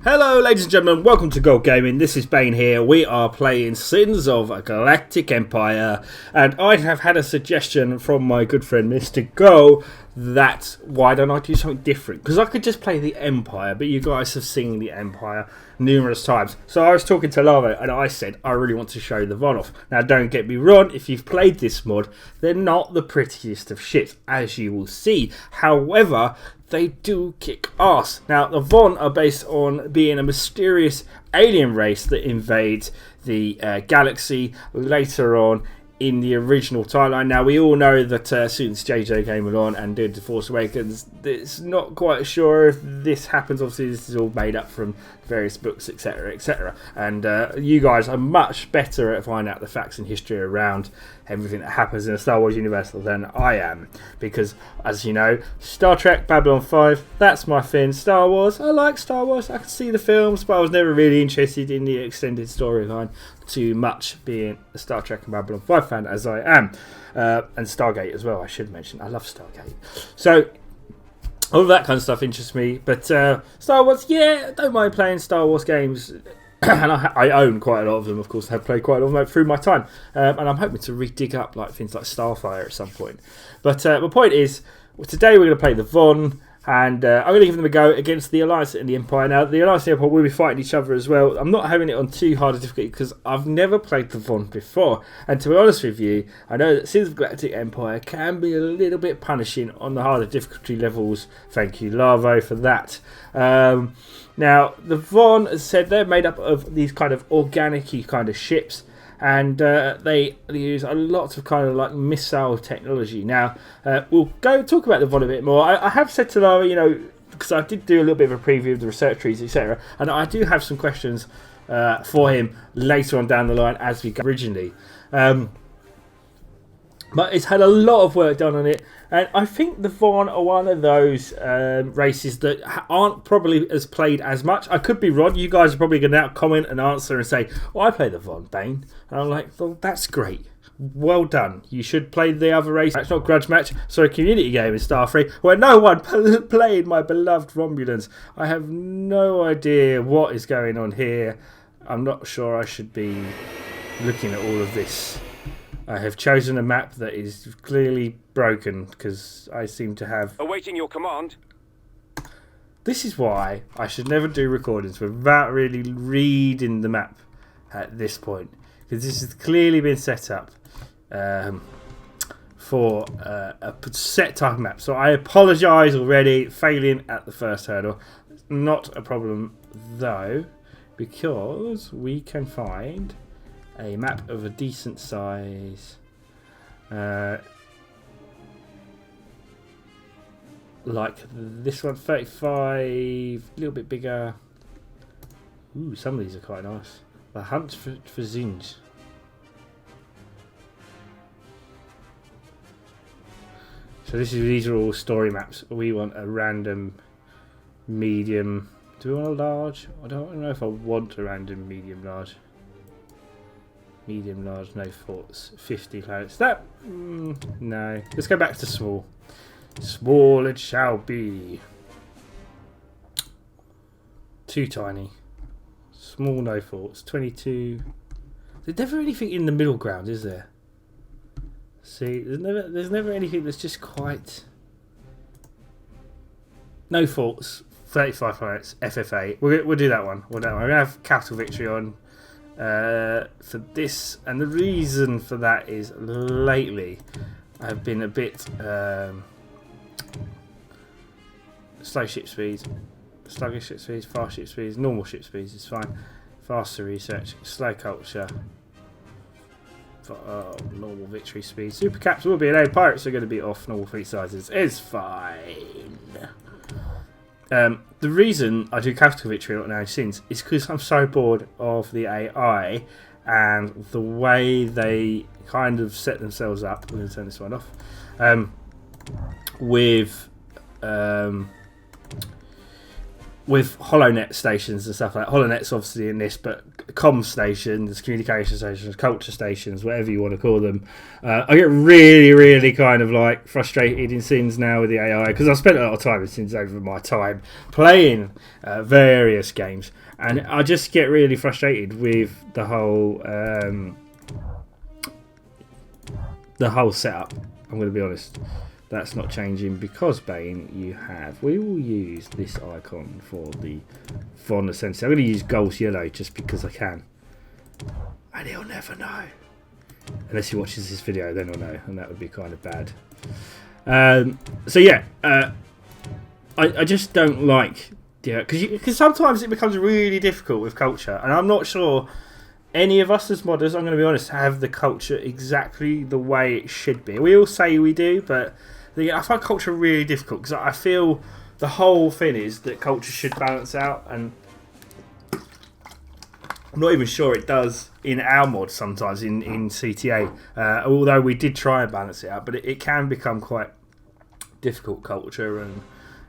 Hello ladies and gentlemen, welcome to Gold Gaming. This is Bane here. We are playing Sins of a Galactic Empire, and I have had a suggestion from my good friend Mr. Go that why don't I do something different? Because I could just play the Empire, but you guys have seen the Empire numerous times. So I was talking to Lava and I said I really want to show the Von off. Now don't get me wrong, if you've played this mod, they're not the prettiest of ships, as you will see. However, they do kick ass. Now, the Von are based on being a mysterious alien race that invades the galaxy later on in the original timeline. Now, we all know that since JJ came along and did The Force Awakens, it's not quite sure if this happens. Obviously, this is all made up from various books, etc., etc. And you guys are much better at finding out the facts and history around everything that happens in the Star Wars universe than I am, because as you know, Star Trek, Babylon 5, that's my thing. Star Wars, I like Star Wars, I can see the films, but I was never really interested in the extended storyline too much, being a Star Trek and Babylon 5 fan as I am, and Stargate as well, I should mention. I love Stargate. So all of that kind of stuff interests me, but Star Wars, yeah, I don't mind playing Star Wars games. And I own quite a lot of them, of course. I have played quite a lot of them through my time, and I'm hoping to dig up like things like Starfire at some point. But my point is, today we're going to play the Von, and I'm going to give them a go against the Alliance and the Empire. Now, the Alliance and the Empire will be fighting each other as well. I'm not having it on too hard a difficulty because I've never played the Von before, and to be honest with you, I know that Sins of the Galactic Empire can be a little bit punishing on the harder difficulty levels. Thank you, Larvo, for that. Now, the Von, as I said, they're made up of these kind of organic-y kind of ships, and they use a lot of kind of like missile technology. Now, we'll go talk about the Von a bit more. I have said to Lara, you know, because I did do a little bit of a preview of the research trees, etc., and I do have some questions for him later on down the line as we go originally. But it's had a lot of work done on it, and I think the Von are one of those races that aren't probably as played as much. I could be wrong. You guys are probably going to comment and answer and say, "Oh, I play the Von, Bane," and I'm like, "Well, that's great. Well done. You should play the other race. It's not grudge match. Sorry, community game in Starfree, where no one played my beloved Romulans. I have no idea what is going on here. I'm not sure I should be looking at all of this." I have chosen a map that is clearly broken because I seem to have... Awaiting your command. This is why I should never do recordings without really reading the map at this point, because this has clearly been set up for a set type of map. So I apologise already, failing at the first hurdle. Not a problem though, because we can find a map of a decent size, like this one, 35, a little bit bigger. Ooh, some of these are quite nice. The Hunt for Zinj. So these are all story maps. We want a random medium. Do we want a large? I don't know if I want a random medium large. Medium, large, no forts, 50 planets. That, no. Let's go back to small. Small it shall be. Too tiny. Small, no forts. 22. There's never anything in the middle ground, is there? See, there's never anything that's just quite. No forts. 35 planets. FFA. We'll do that one. We're gonna have capital victory on. For this, and the reason for that is lately I've been a bit slow ship speed, sluggish ship speeds, fast ship speeds, normal ship speeds is fine, faster research, slow culture, normal victory speed. Super caps will be an A. Pirates are going to be off normal fleet sizes. It's fine. The reason I do capital victory not now since is because I'm so bored of the AI and the way they kind of set themselves up. I'm going to turn this one off. With with HoloNet stations and stuff like that. HoloNet's obviously in this, but comm stations, communication stations, culture stations, whatever you want to call them. I get really, really kind of like frustrated in Sims now with the AI, because I've spent a lot of time in Sims over my time playing various games, and I just get really frustrated with the whole setup. I'm going to be honest. That's not changing because, Bane, we will use this icon for the Von Ascension. I'm going to use Ghost Yellow just because I can. And he'll never know. Unless he watches this video, then he'll know, and that would be kind of bad. I just don't like... Yeah, because sometimes it becomes really difficult with culture, and I'm not sure any of us as modders, I'm going to be honest, have the culture exactly the way it should be. We all say we do, but... I find culture really difficult because I feel the whole thing is that culture should balance out, and I'm not even sure it does in our mod sometimes in CTA. Although we did try and balance it out, but it can become quite difficult culture,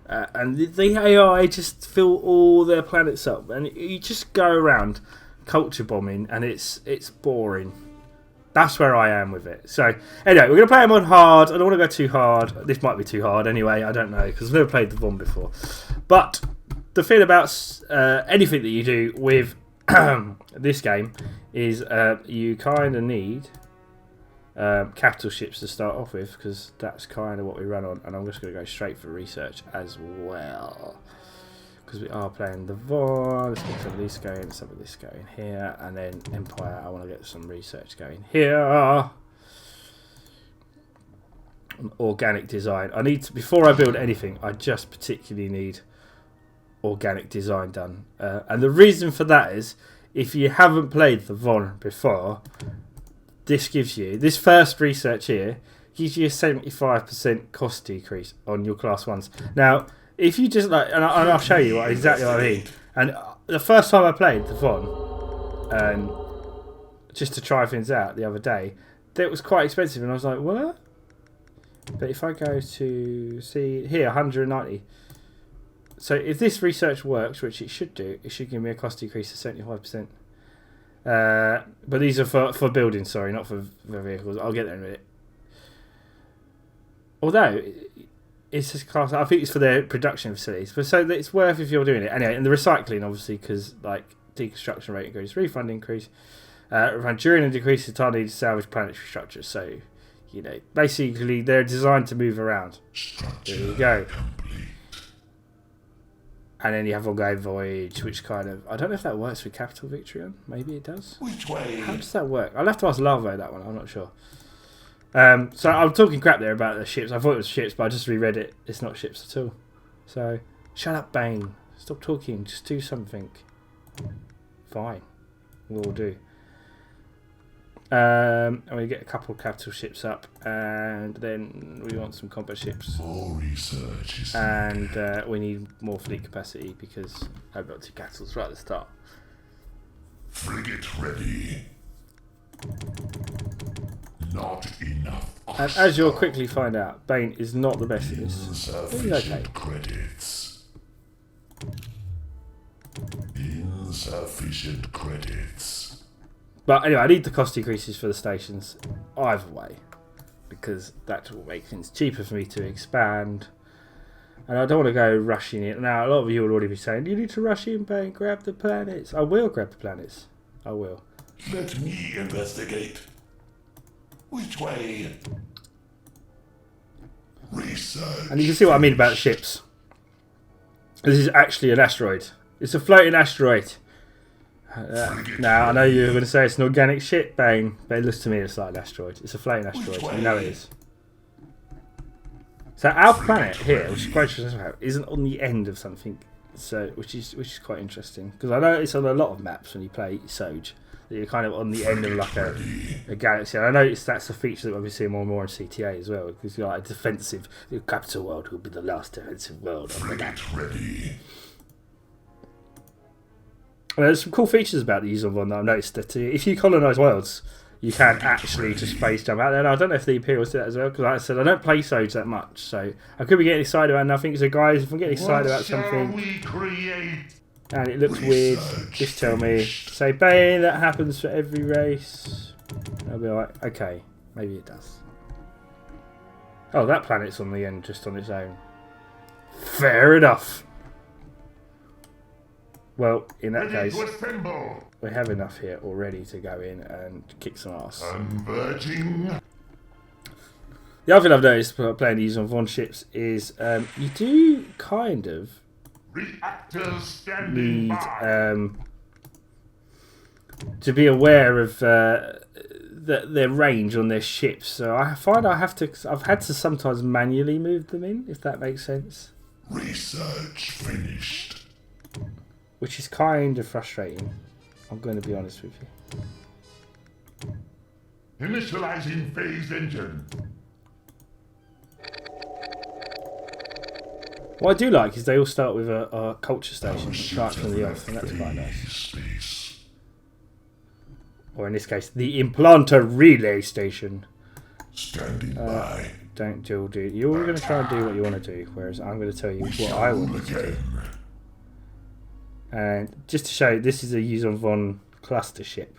and the AI just fill all their planets up, and you just go around culture bombing, and it's boring. That's where I am with it. So, anyway, we're going to play them on hard. I don't want to go too hard. This might be too hard anyway. I don't know, because I've never played the Von before. But the thing about anything that you do with this game is you kind of need capital ships to start off with, because that's kind of what we run on. And I'm just going to go straight for research as well, because we are playing the Von. Let's get some of this going, some of this going here, and then Empire. I want to get some research going here. Organic design. I need to, before I build anything, I just particularly need organic design done. And the reason for that is, if you haven't played the Von before, this gives you, this first research here, gives you a 75% cost decrease on your class 1s. Now, if you just like, and I'll show you exactly what I mean. And the first time I played the Von, just to try things out the other day, that was quite expensive, and I was like, what? But if I go to see here, 190. So if this research works, which it should do, it should give me a cost decrease of 75%. But these are for buildings, sorry, not for vehicles. I'll get there in a minute. Although it's just class, I think it's for their production facilities, but so it's worth if you're doing it anyway. And the recycling, obviously, because like deconstruction rate increase, refund increase, refund during and decrease the time needed to salvage planetary structures. So, you know, basically they're designed to move around. There you go. And then you have Ongoing Voyage, which kind of, I don't know if that works with Capital Victory on. Maybe it does. Which way? How does that work? I'll have to ask Larvo that one. I'm not sure. So I'm talking crap there about the ships. I thought it was ships, but I just reread it. It's not ships at all. So shut up, Bane. Stop talking. Just do something. Fine. We'll do. And we get a couple of capital ships up, and then we want some combat ships. More research is and we need more fleet capacity because I've got 2 capitals right at the start. Frigate ready. Not enough. And as you'll quickly find out, Bane is not the best in this. Insufficient credits. Insufficient credits. But anyway, I need the cost decreases for the stations either way, because that will make things cheaper for me to expand. And I don't want to go rushing it. Now, a lot of you will already be saying, you need to rush in, Bane, grab the planets. I will grab the planets. I will. Let me investigate. Which way? Research. And you can see what I mean about the ships. This is actually an asteroid. It's a floating asteroid. Now, I know you're going to say it's an organic ship, Bane, but it looks to me it's like an asteroid. It's a floating asteroid. You know it is. So our planet here, which is quite interesting, isn't on the end of something, so which is quite interesting, because I know it's on a lot of maps when you play SOGE that you're kind of on the end of like a galaxy. And I noticed that's a feature that we'll be seeing more and more in CTA as well, because you're like a defensive, the capital world will be the last defensive world on the map. Well, there's some cool features about the Yuuzhan Vong that I've noticed, that if you colonise worlds, you can actually just space jump out there. And I don't know if the Imperials do that as well, because like I said, I don't play SOGE that much, so I could be getting excited about nothing. So guys, if I'm getting excited about something and it looks weird, just tell me. Say, Bane, that happens for every race. I'll be like, okay, maybe it does. Oh, that planet's on the end just on its own. Fair enough. Well, in that case, we have enough here already to go in and kick some ass. Converging. The other thing I've noticed playing the Yuuzhan Vong ships is you do kind of need to be aware of their range on their ships. So I find I've had to sometimes manually move them in, if that makes sense. Research finished. Which is kind of frustrating. I'm going to be honest with you. Initializing phase engine. What I do like is they all start with a culture station right from the off, and that's quite nice. Space. Or in this case, the implanter relay station. Standing by. Don't do. You're going to try and do what you want to do, whereas I'm going to tell you what I want you to do. And just to show you, this is a Yuuzhan Vong cluster ship.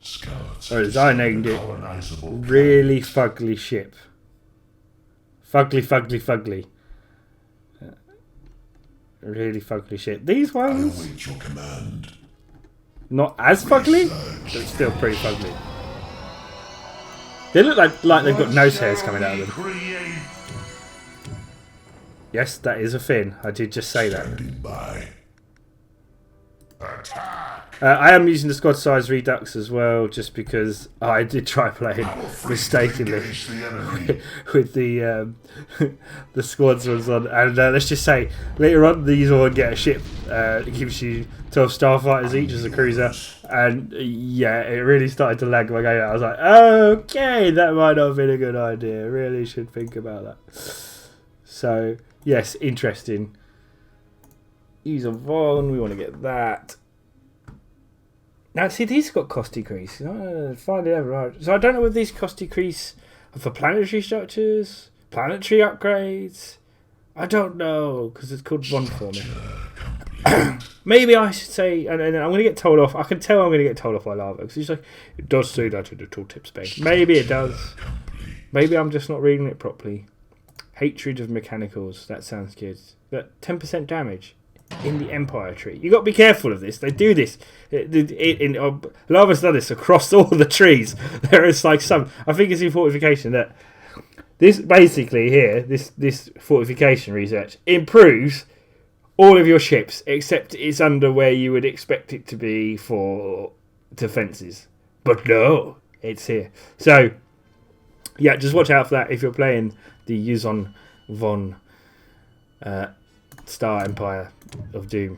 Scouts. Or as I named it, really fugly ship. Fugly. Really fugly ship. These ones, I await your command. not as fugly, but still pretty fugly. They look like they've got nose hairs coming out of them. Yes, that is a fin. I did just say that. Standing by. Attack. I am using the squad size redux as well, just because I did try playing mistakenly with the the squads ones on. And let's just say later on, these all get a ship. It gives you 12 starfighters each as a cruiser, and yeah, it really started to lag my game. I was like, okay, that might not have been a good idea. Really should think about that. So yes, interesting. Yuuzhan Vong, we want to get that. Now, see, these got cost decrease. Finally, ever right. So I don't know if these cost decrease are for planetary structures, planetary upgrades. I don't know, because it's called one for me. Maybe I should say, and I'm going to get told off. I can tell I'm going to get told off by Lava, because he's like, it does say that in the tooltip spec. Maybe it does. Maybe I'm just not reading it properly. Hatred of mechanicals. That sounds good. But 10% damage in the Empire tree. You got to be careful of this. They do this. Lava's done this across all the trees. There is like some. I think it's in fortification that this basically here. This fortification research improves all of your ships, except it's under where you would expect it to be for defenses. But no, it's here. So yeah, just watch out for that if you're playing the Yuuzhan Vong Star Empire of Doom.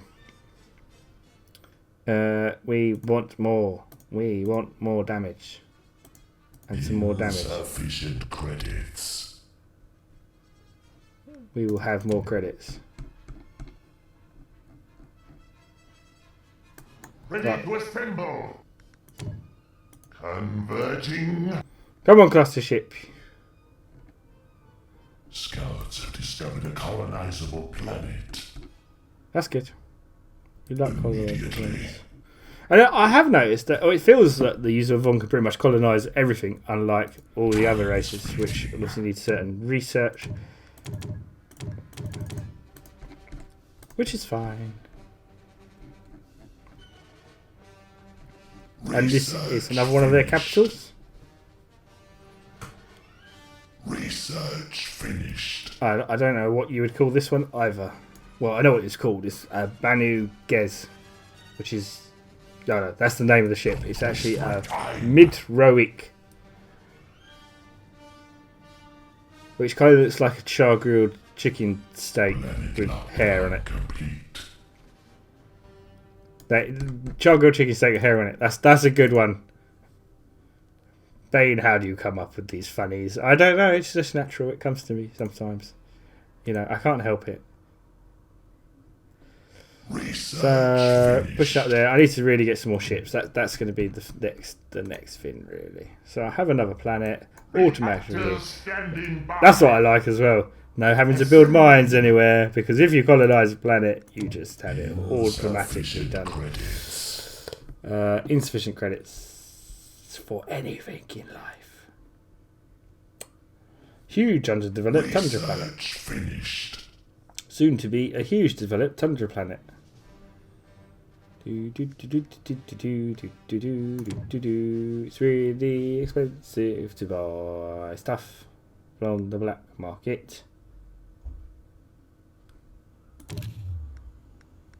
We want more. We want more damage. And some more damage. Sufficient credits. We will have more credits. Ready to assemble. Converging. Come on, cluster ship. Scouts have discovered a colonizable planet. That's good. You like colonizing planets. And I have noticed that it feels that the Yuuzhan Vong can pretty much colonize everything, unlike all the other races, which obviously need certain research. Which is fine. And this is another one of their capitals. Research finished. I don't know what you would call this one either. Well, I know what it's called. It's Banu Gez, which is... No, that's the name of the ship. It's actually Midroic, which kind of looks like a char-grilled chicken steak with hair on it. That char-grilled chicken steak with hair on it. That's a good one. Bane, how do you come up with these funnies? I don't know. It's just natural. It comes to me sometimes. You know, I can't help it. So push up there. I need to really get some more ships. That's going to be the next thing really. So I have another planet automatically. That's what I like as well. No having to build mines anywhere, because if you colonize a planet, you just have it automatically done. Insufficient credits for anything in life. Huge underdeveloped tundra planet. Finished. Soon to be a huge developed tundra planet. It's really expensive to buy stuff from the black market.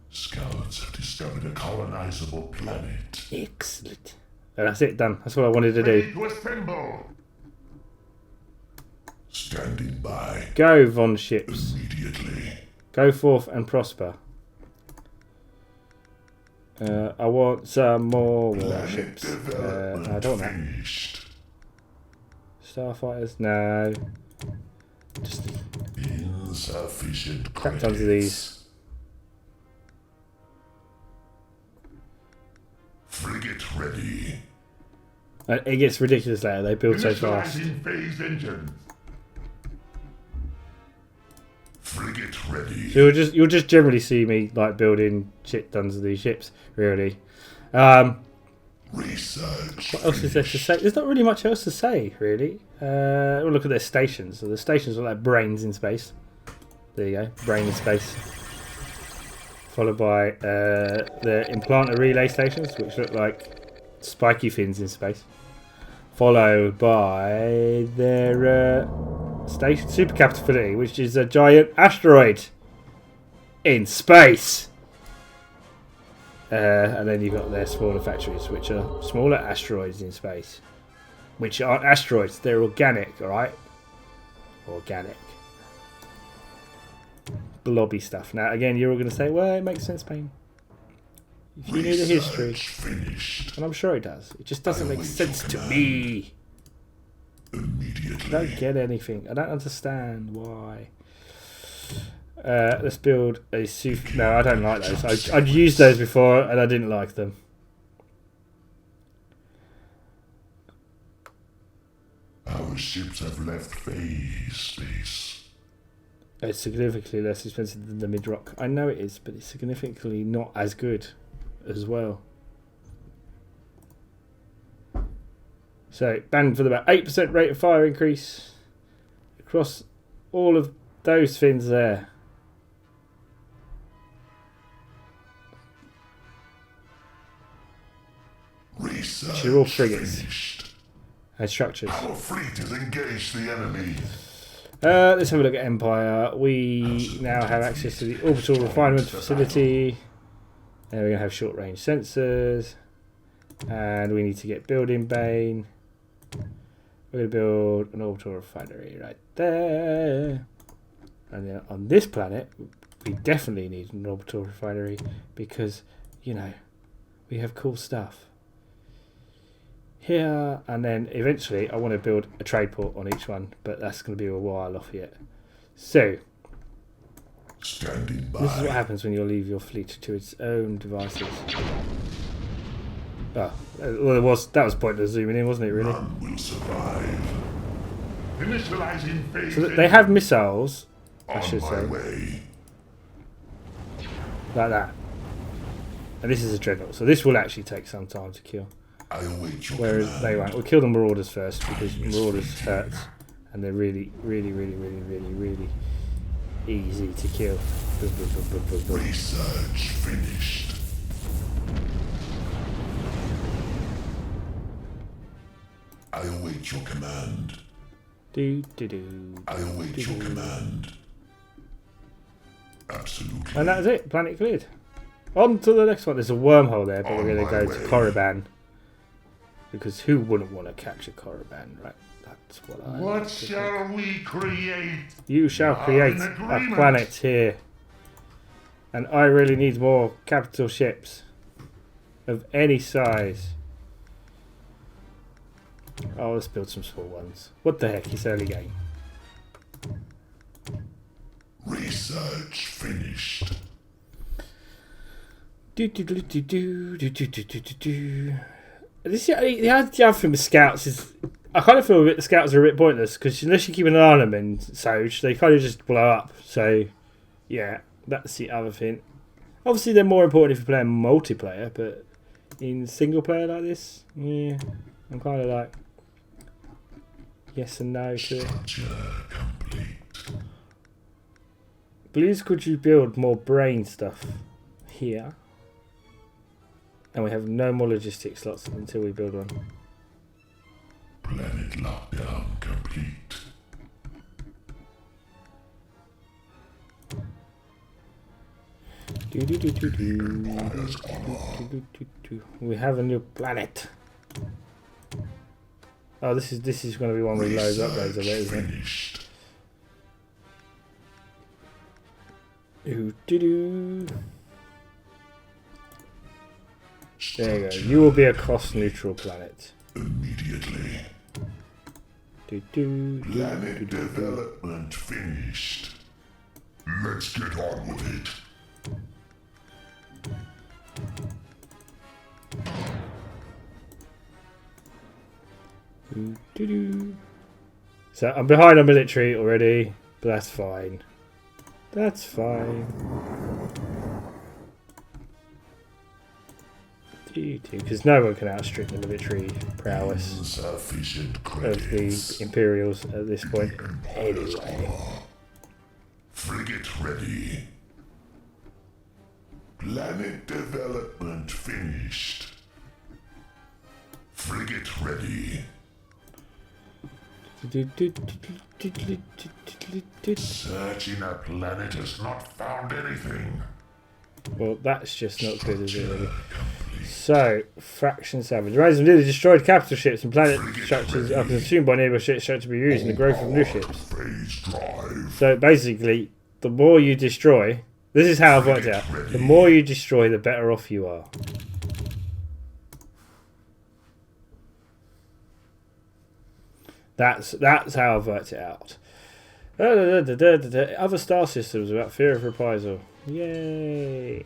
Scouts have discovered a colonizable planet. Excellent. And that's it, done. That's what I wanted to do. Standing by. Go, Von ships. Immediately. Go forth and prosper. I want some more warships. No, I don't want that. Starfighters? No. Just insufficient crap tons of these. Frigate ready. It gets ridiculous later. They build so fast. Phase engine. Frigate ready. So you'll just generally see me like building shit tons of these ships, really. Research. What else is there to say? There's not really much else to say, really. We'll look at their stations. So the stations are like brains in space. There you go, brain in space. Followed by the implanter relay stations, which look like spiky fins in space. Followed by their station supercapital, which is a giant asteroid in space. And then you've got their smaller factories, which are smaller asteroids in space, which aren't asteroids, they're organic, alright? Organic. Blobby stuff. Now, again, you're all going to say, well, it makes sense, Payne. If you knew the history, finished. and I'm sure it does, it just doesn't make sense to me. Immediately. I don't get anything. I don't understand why. Let's build a super. No, I don't like those. I'd used those before and I didn't like them. Our ships have left phase space. It's significantly less expensive than the mid-rock. I know it is, but it's significantly not as good as well. So, banned for about 8% rate of fire increase across all of those fins there. Research They're all frigates finished. and structures. Our fleet has engaged the enemy. Let's have a look at Empire. We now have access to the orbital refinement facility. And we're going to have short range sensors. And we need to get building Bane. We're going to build an orbital refinery right there. And then on this planet, we definitely need an orbital refinery because, you know, we have cool stuff. Here, and then eventually I want to build a trade port on each one, but that's going to be a while off yet. So, Standing by. this is what happens when you leave your fleet to its own devices. Oh, well, that was pointless zooming in, wasn't it, really? None will survive. Initializing phase. So they have missiles, I should on say, my way. like that. And this is a dreadnought, so this will actually take some time to kill. I await your Whereas command. they won't. We'll kill the Marauders first because Marauders hurt and they're really easy to kill. Research finished. I await your command. I await your command. Absolutely. And that's it. Planet cleared. On to the next one. There's a wormhole there, but On we're going to my go way. to Korriban. Because who wouldn't want to capture Korriban, right? That's what I What like to shall we create? You shall create in a agreement. planet here. And I really need more capital ships. Of any size. Oh, let's build some small ones. What the heck? It's early game. Research finished. Do do do do do do do do do do. This the other thing with scouts is I kind of feel the scouts are a bit pointless because unless you keep an eye on them in SOGE, they kind of just blow up. So yeah, that's the other thing. Obviously, they're more important if you're playing multiplayer, but in single player like this, yeah, I'm kind of like yes and no to it. Blues, could you build more brain stuff here? And we have no more logistics slots until we build one. Planet lockdown complete. We have a new planet. Oh, this is going to be one with loads of upgrades of it, isn't it? There you go. You will be a cost-neutral planet. Immediately. Planet development finished. Let's get on with it. So I'm behind on military already, but that's fine. That's fine. Because no one can outstrip the military prowess of the Imperials at this point. Anyway. Frigate ready. Planet development finished. Frigate ready. Searching a planet has not found anything. Well, that's just not good, is it, really? So, Faction Savage. Rise of nearly destroyed capital ships and planet structures are consumed by nearby ships to be used in the growth of new ships. So, basically, the more you destroy... This is how I've worked it out. The more you destroy, the better off you are. That's how I've worked it out. Other star systems about fear of reprisal. Yay!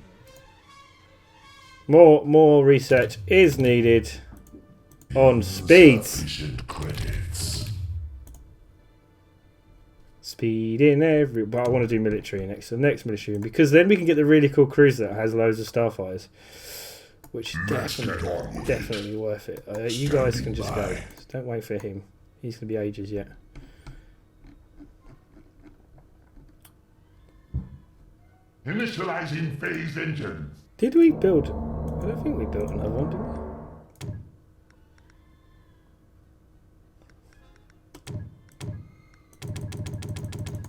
More research is needed on speeds. Speed in every. But I want to do military next. The next military, because then we can get the really cool cruiser that has loads of starfighters, which is definitely worth it. You guys can just go. Don't wait for him. He's gonna be ages yet. Initializing phase engine. Did we build? I don't think we built another one, did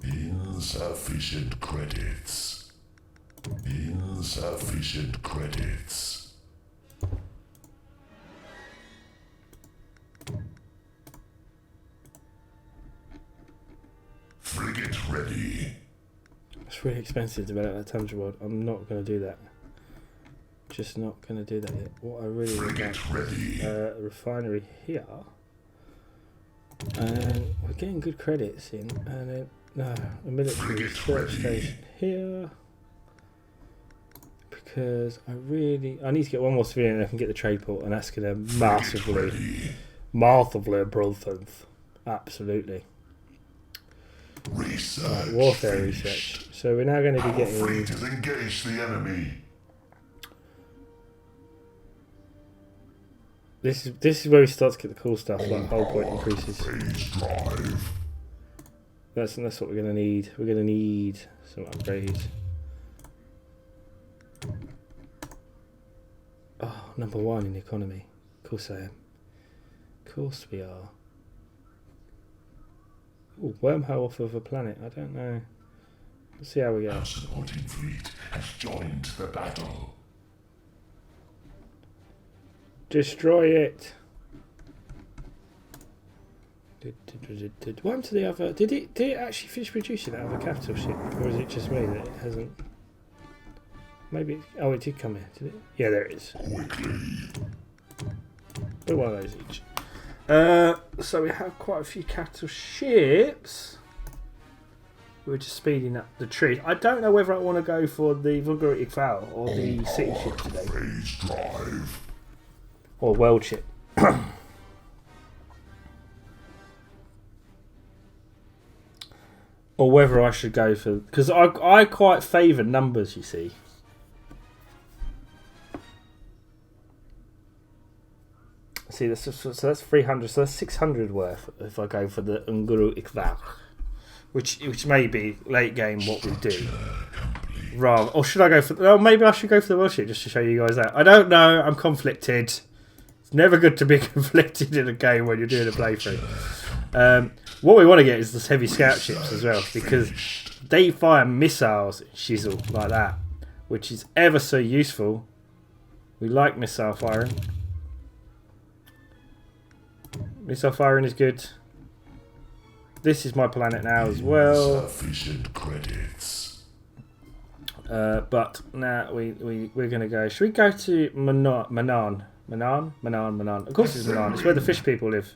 we? Insufficient credits. Insufficient credits. Frigate ready. It's really expensive to develop that Tundra world. I'm not going to do that. Just not going to do that yet. What I really would like is a refinery here. And we're getting good credits in. And then, no, a military research station here. Because I need to get one more civilian and I can get the trade port. And that's going to massively improve. Absolutely. Research. Warfare research. So we're now going to be getting. Free to engage the enemy. This is where we start to get the cool stuff, like hull point increases. That's what we're going to need. We're going to need some upgrades. Oh, #1 in the economy. Of course I am. Of course we are. Ooh, wormhole off of a planet. I don't know. Let's see how we go. Our supporting fleet has joined the battle. Destroy it. What happened to the other? Did it actually finish producing that other capital ship, or is it just me that it hasn't? Maybe. Oh, it did come here. Did it? Yeah, there it is. Quickly. Put one of those each. So we have quite a few capital ships. we're just speeding up the trees. I don't know whether I want to go for the Vulgaritic Foul or the city ship today. Phase drive. Or world ship. Or whether I should go for... Because I quite favour numbers, you see. See, so that's 300, so that's 600 worth if I go for the Unguru Ikvar. Which may be late game what we do. Rather, or should I go for... Oh, maybe I should go for the world ship just to show you guys that. I don't know, I'm conflicted. It's never good to be conflicted in a game when you're doing a playthrough. What we want to get is the heavy scout ships as well, because they fire missiles, shizzle, like that, which is ever so useful. We like missile firing. Missile firing is good. This is my planet now as well. Sufficient credits. But now we're going to go... Should we go to Manan? Of course it's Manan. It's where the fish people live.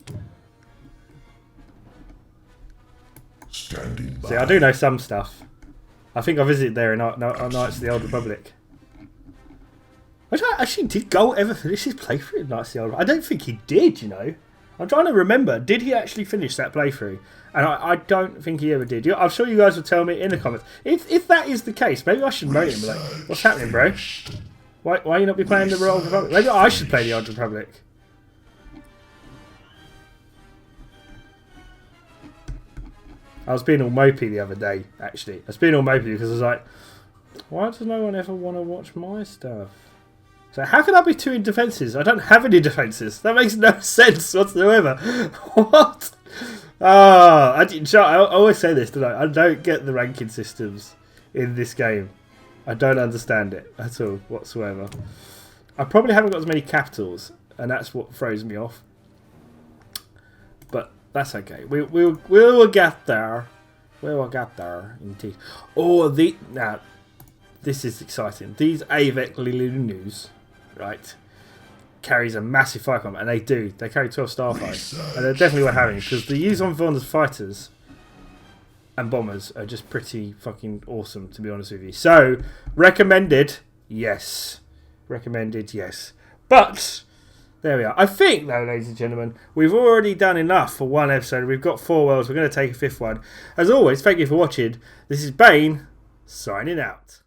Standing by. See, I do know some stuff. I think I visited there in Knights of the Old Republic. Actually, did Gold ever finish his playthrough in Knights of the Old Republic? I don't think he did, you know. I'm trying to remember. Did he actually finish that playthrough? And I don't think he ever did. I'm sure you guys will tell me in the comments. If that is the case, maybe I should moan him. Like, what's happening, bro? Why you not be playing the Old Republic? Maybe I should play the Old Republic. I was being all mopey the other day, actually. I was being all mopey because I was like, why does no one ever want to watch my stuff? So how can I be 2 in defences? I don't have any defences. That makes no sense whatsoever. What? I always say this, don't I? I don't get the ranking systems in this game. I don't understand it at all whatsoever. I probably haven't got as many capitals, and that's what throws me off. But that's okay. We'll get there. We will get there, indeed. Oh, now this is exciting. These AVEC Lilunus, right, carries a massive fire combat, and they do. They carry 12 starfires, and they're definitely worth having because the Yuuzhan Vong fighters and bombers are just pretty fucking awesome, to be honest with you. So, recommended, yes. Recommended, yes. But there we are. I think, though, ladies and gentlemen, we've already done enough for one episode. We've got 4 worlds. We're going to take a 5th one. As always, thank you for watching. This is Bane, signing out.